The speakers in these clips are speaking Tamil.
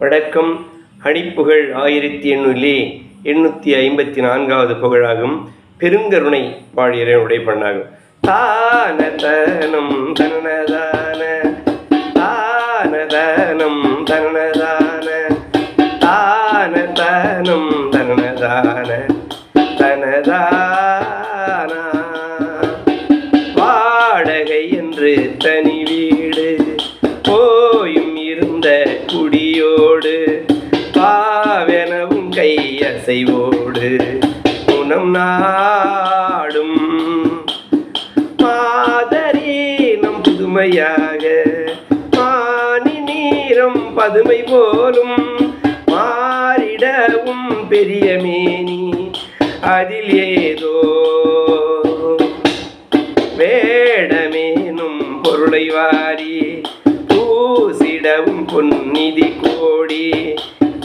வடக்கம் அணிப்புகழ் 1854வது புகழாகும். பெருங்கருணை பாடியனுடைய பண்ணாகும். தான தனம் தனதான தான தனம் தனதான தான தனம் தனதான தனதான வாடகை என்று தனி வீடு போயும் இருந்த குடியோடு பாவெனவும் கையசைவோடு குணம் நாடும் மாதரீனம் புதுமையாக மானி நீரம் பதுமை போலும் மாறிடவும் பெரிய மேனி அதில் ஏதோ வேடமேனும் பொருளை வாரி பூசிடவும் பொன்னிதி கோடி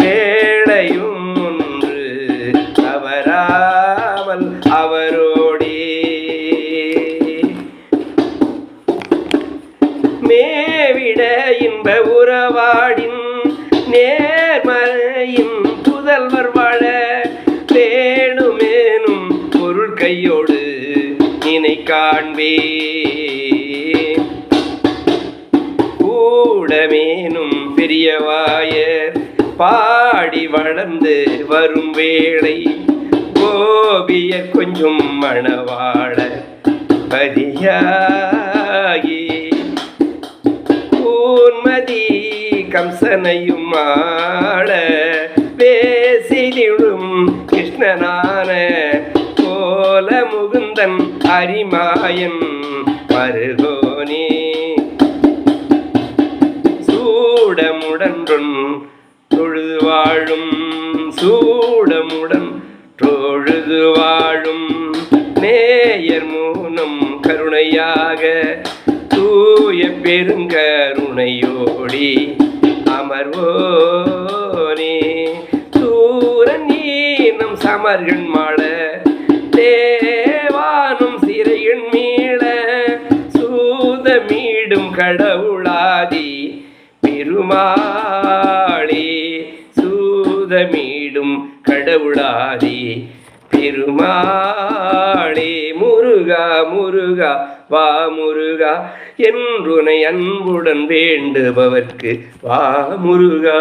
வேளையும் ஒன்று அவராமல் அவரோடே மேவிட இன்ப உறவாடின் நேர்மறையின் புதல்வர் வாழ வேணுமேனும் பொருள் கையோடு நினை காண்பே கூடமேனும் பெரியவாயர் பாடி வளர்ந்து வரும் வேளை கோபியர் கொஞ்சம் மணவாழ பதியாகி கூன்மதி கம்சனையும் ஆட பேசிடும் கிருஷ்ணனான கோல முகுந்தன் அரிமாயன் மருகோனே சூடமுடன் தொழுது வாழும் சூடமுடன் தொழுது வாழும் நேயர் மூனம் கருணையாக தூய பெருங்கருணையோடி அமர்வோனே சூரன் ஈனம் சமர்கள் மாட தேவானும் சிறையின் மீள சூதமீடும் கடவுளாதி பெருமாளே சூதமீடும் கடவுளாதி பெருமாளே முருகா முருகா வா முருகா என்றுனை அன்புடன் வேண்டுபவர்க்கு வா முருகா.